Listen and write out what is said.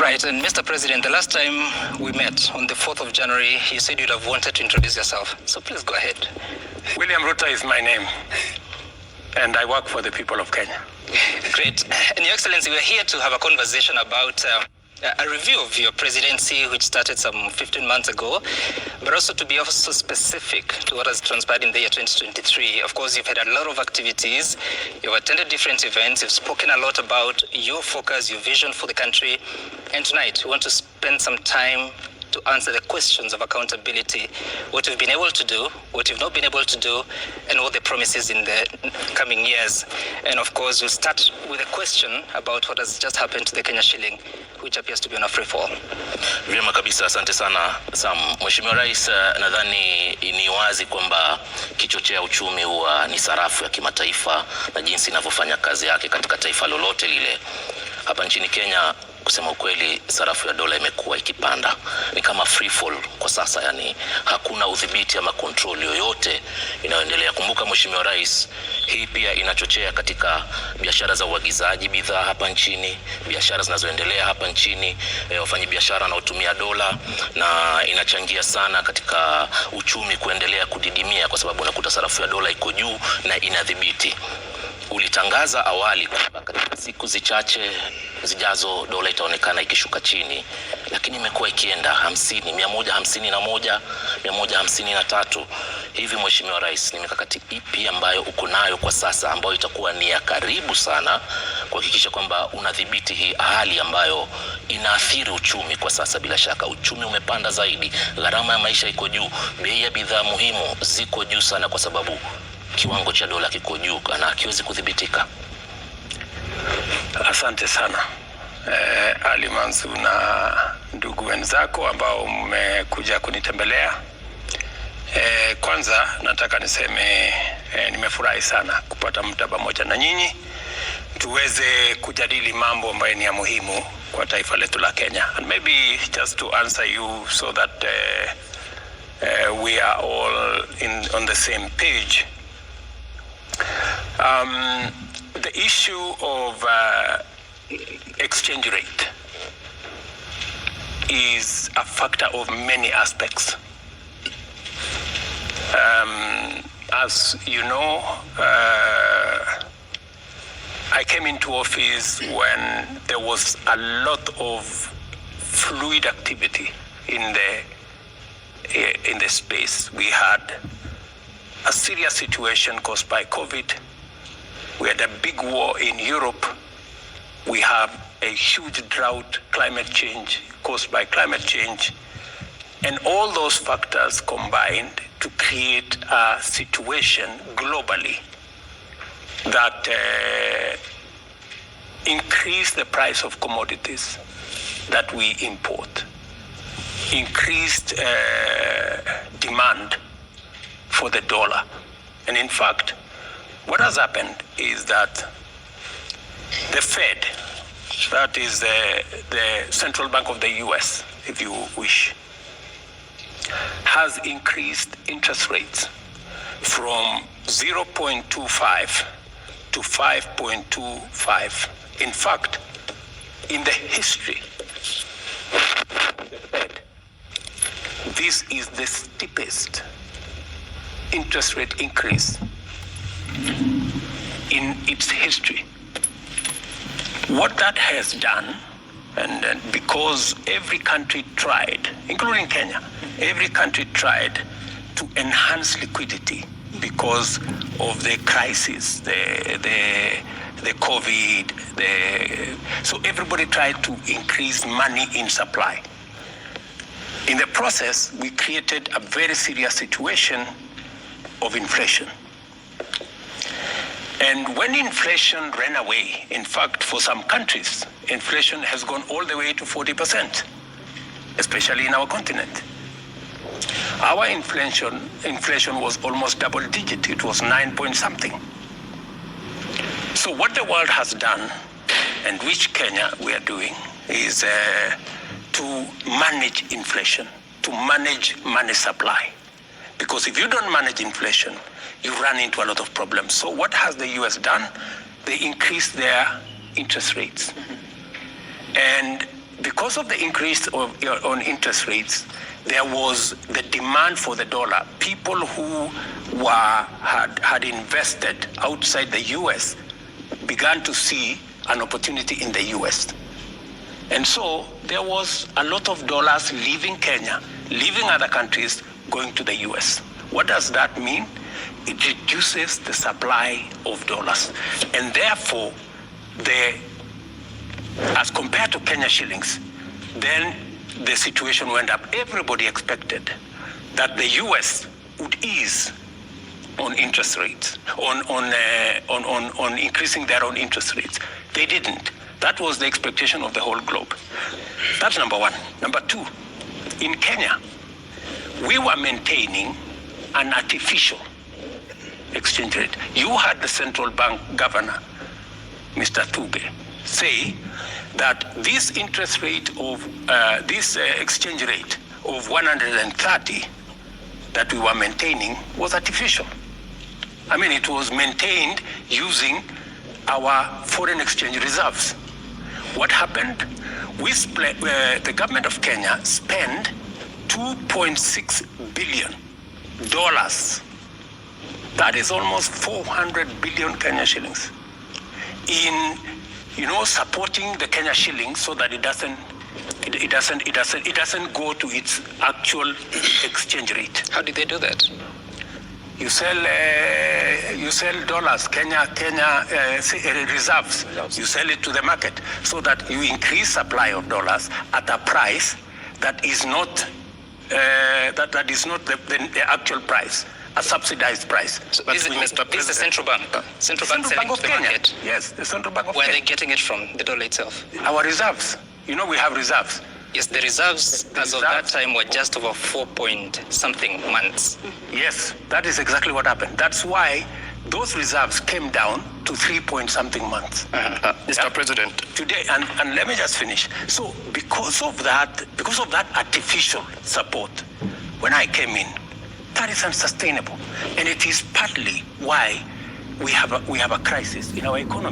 Right, and Mr. President, the last time we met on the 4th of January, you said you'd have wanted to introduce yourself. So please go ahead. William Ruto is my name, and I work for the people of Kenya. Great. And Your Excellency, we're here to have a conversation about a review of your presidency, which started some 15 months ago, but also to be also specific to what has transpired in the year 2023. Of course, you've had a lot of activities, you've attended different events, you've spoken a lot about your focus, your vision for the country, and tonight we want to spend some time to answer the questions of accountability, what you've been able to do, what you've not been able to do, and what the promises in the coming years. And of course, we'll start with a question about what has just happened to the Kenya shilling, which appears to be on a free fall. Vyema kabisa, asante sana Sam. Mheshimiwa Rais, nadhani ni wazi kwamba kichochea uchumi huwa ni sarafu ya kimataifa na jinsi inavyofanya kazi yake katika taifa lolote lile. Hapa nchini Kenya, kusema ukweli, sarafu ya dola imekuwa ikipanda. Ni kama free fall kwa sasa, yani hakuna udhibiti ama control yoyote inayoendelea. Kumbuka Mheshimiwa Rais, hii pia inachochea katika biashara za uagizaji bidhaa hapa nchini, biashara zinazoendelea hapa nchini, wafanyabiashara wanaotumia dola, na inachangia sana katika uchumi kuendelea kudidimia kwa sababu unakuta sarafu ya dola iko juu na inadhibiti. Ulitangaza awali kwamba katika siku zichache zijazo dola itaonekana ikishuka chini, lakini imekuwa ikienda 50, 151, 153. Hivi Mheshimiwa Rais, ni mikakati ipi ambayo uko nayo kwa sasa ambayo itakuwa ni ya karibu sana kuhakikisha kwamba unadhibiti hii hali ambayo inaathiri uchumi kwa sasa? Bila shaka uchumi umepanda zaidi, gharama ya maisha iko juu, bei ya bidhaa muhimu ziko juu sana kwa sababu kiwango cha dola kiko juu na hakiwezi kudhibitika. Asante sana Ali Manzu na ndugu wenzako ambao mmekuja kunitembelea. Kwanza nataka niseme nimefurahi sana kupata muda pamoja na nyinyi tuweze kujadili mambo ambayo ni ya muhimu kwa taifa letu la Kenya. And maybe just to answer you so that we are all on the same page. The issue of exchange rate is a factor of many aspects. As you know, I came into office when there was a lot of fluid activity in the space. We had a serious situation caused by COVID. We had a big war in Europe. We have a huge drought, climate change caused by climate change. And all those factors combined to create a situation globally that increased the price of commodities that we import, increased demand for the dollar. And in fact, what has happened is that the Fed, that is the central bank of the US, if you wish, has increased interest rates from 0.25 to 5.25. In fact, in the history of the Fed, this is the steepest interest rate increase in its history. What that has done, and because every country tried, including Kenya, every country tried to enhance liquidity because of the crisis, the COVID, so everybody tried to increase money in supply. In the process, we created a very serious situation of inflation. And when inflation ran away, in fact, for some countries, inflation has gone all the way to 40%, especially in our continent. Our inflation was almost double digit. It was 9 point something. So what the world has done, and which Kenya we are doing, is to manage inflation, to manage money supply. Because if you don't manage inflation, you run into a lot of problems. So what has the US done? They increased their interest rates. And because of the increase on interest rates, there was the demand for the dollar. People who had invested outside the US began to see an opportunity in the US. And so there was a lot of dollars leaving Kenya, leaving other countries, going to the US. What does that mean? It reduces the supply of dollars. And therefore, as compared to Kenya shillings, then the situation went up. Everybody expected that the US would ease on interest rates, on increasing their own interest rates. They didn't. That was the expectation of the whole globe. That's number one. Number two, in Kenya, we were maintaining an artificial exchange rate. You had the central bank governor, Mr. Tuge, say that this interest rate of this exchange rate of 130 that we were maintaining was artificial. I mean, it was maintained using our foreign exchange reserves. What happened? The government of Kenya spent $2.6 billion. That is almost 400 billion Kenya shillings in, supporting the Kenya shilling so that it doesn't go to its actual exchange rate. How did they do that? You sell dollars, Kenya reserves. You sell it to the market so that you increase supply of dollars at a price that is not the actual price, a subsidized price. So this is the central bank. Central bank selling of to the Kenya. market. Yes, the Central Bank of Where Kenya. are they getting it from? The dollar itself. Our reserves. We have reserves. Yes, the reserves as of that time were just over 4-point-something months. Yes, that is exactly what happened. That's why those reserves came down to 3-point-something months. Mr. President. Today, and let me just finish. So because of that artificial support, when I came in, that is unsustainable. And it is partly why we have a crisis in our economy.